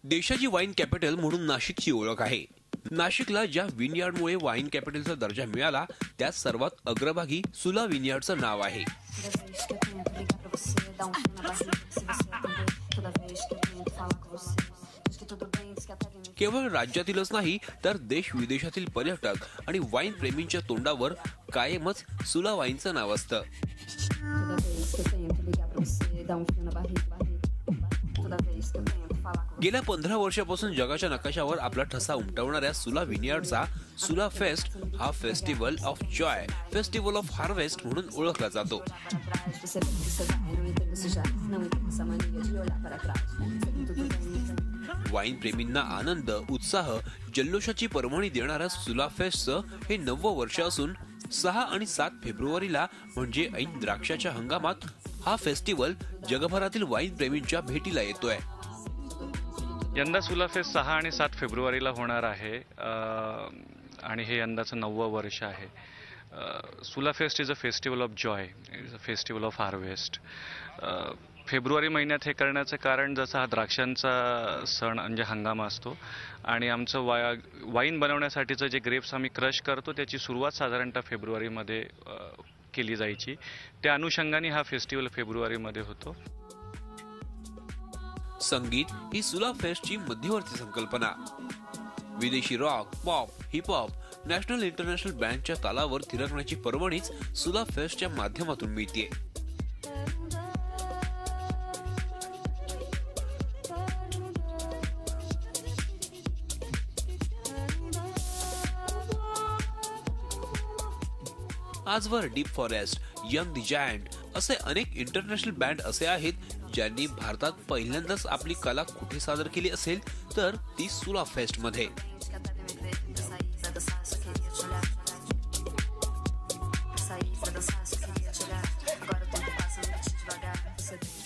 देशाची wine capital म्हणून नाशिकची ओळख आहे। नाशिकला ज्या विनयार्डमुळे वाईन कॅपिटलचा दर्जा मिळाला त्या सर्वात अग्रभागी सुला विनयार्डचं नाव आहे। केवळ राज्यातीलच नाही तर देश विदेशातील पर्यटक आणि वाईन प्रेमींच्या तोंडावर कायमच सुला वाईनचं नाव असतं। गेल्या 15 वर्षापासून जगाच्या नकाशावर आपला ठसा उमटवणाऱ्या सुला विनयार्डचा सुला फेस्ट हा festival of Joy, festival of harvest म्हणून ओळखला जातो। वाईन प्रेमींना आनंद, उत्साह, जल्लोषाची पर्वणी देणाऱ्या सुला फेस्टचं हे 9वं वर्ष असून 6 आणि 7 फेब्रुवारीला म्हणजे ऐन द्राक्षाच्या हंगामात हा फेस्टिवल जगभरातील वाईन प्रेमींच्या भेटीला येतोय। यंदा सुला फेस्ट 6 आणि 7 फेब्रुवारीला होणार आहे आणि हे यंदाचं 9वं वर्ष आहे। सुला fest is a festival of Joy, is a festival of harvest. February महिन्यात हे करण्याचं कारण जसं हा द्राक्षांचा सण म्हणजे हंगाम असतो आणि आमचं वाईन बनवण्यासाठीचं जे ग्रेप्स आम्ही क्रश करतो त्याची सुरुवात साधारणतः फेब्रुवारीमध्ये केली जायची। त्या अनुषंगाने हा फेस्टिवल फेब्रुवारीमध्ये होतो। संगीत ही सुला फेस्टची मध्यवर्ती संकल्पना। विदेशी rock, pop, heap hop, national international बँडच्या तालावर थिरकण्याची पर्वणीच सुला फेस्टच्या माध्यमातून मिळते। आजवर deep forest, young the giant असे अनेक इंटरनॅशनल बँड असे आहेत ज्यांनी भारतात पहिल्यांदाच आपली कला कुठे सादर केली असेल तर ती सुला फेस्ट मध्ये।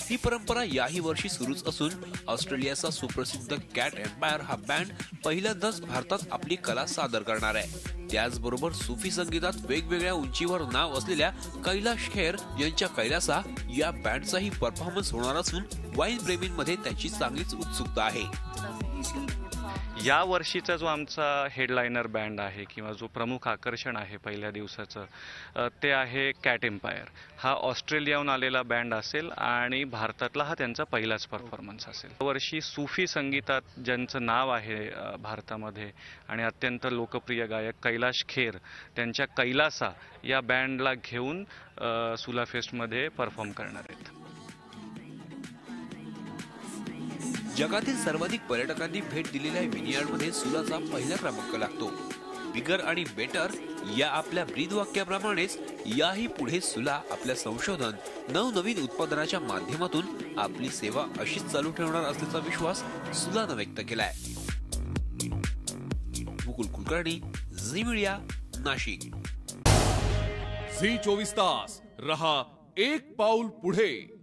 ही परंपरा याही वर्षी सुरूच असून ऑस्ट्रेलियाचा सुप्रसिद्ध कॅट एम्पायर हा बँड पहिल्यांदाच भारतात आपली कला सादर करणार आहे। त्याचबरोबर सुफी संगीतात वेगवेगळ्या उंचीवर नाव असलेल्या कैलाश खेर यांच्या कैलासा या बँडचाही परफॉर्मन्स होणार असून वाईन प्रेमींमध्ये त्याची चांगलीच उत्सुकता आहे। या वर्षीचा जो आमचा हेडलाइनर बँड आहे किंवा जो प्रमुख आकर्षण आहे पहिल्या दिवसाचं ते आहे कॅट एम्पायर। हा ऑस्ट्रेलियाहून आलेला बँड असेल आणि भारतातला हा त्यांचा पहिलाच परफॉर्मन्स असेल। यावर्षी सुफी संगीतात ज्यांचं नाव आहे भारतामध्ये आणि अत्यंत लोकप्रिय गायक कैलाश खेर त्यांच्या कैलासा या बँडला घेऊन सुला फेस्टमध्ये परफॉर्म करणार आहेत। जगातील सर्वाधिक पर्यटकांनी भेट दिलेल्या विनयार्डमध्ये सुलाचा पहिला क्रमांक लागतो। बिगर आणि बेटर या आपल्या ब्रीदवाक्याप्रमाणेच याही पुढे सुला आपल्या संशोधन, नवनवीन उत्पादनाच्या माध्यमातून आपली सेवा अशीच चालू ठेवणार असल्याचा विश्वास सुलानं व्यक्त केलाय। मुकुल कुलकर्णी, झी मीडिया, नाशिक। झी 24 तास रहा एक पाऊल पुढे।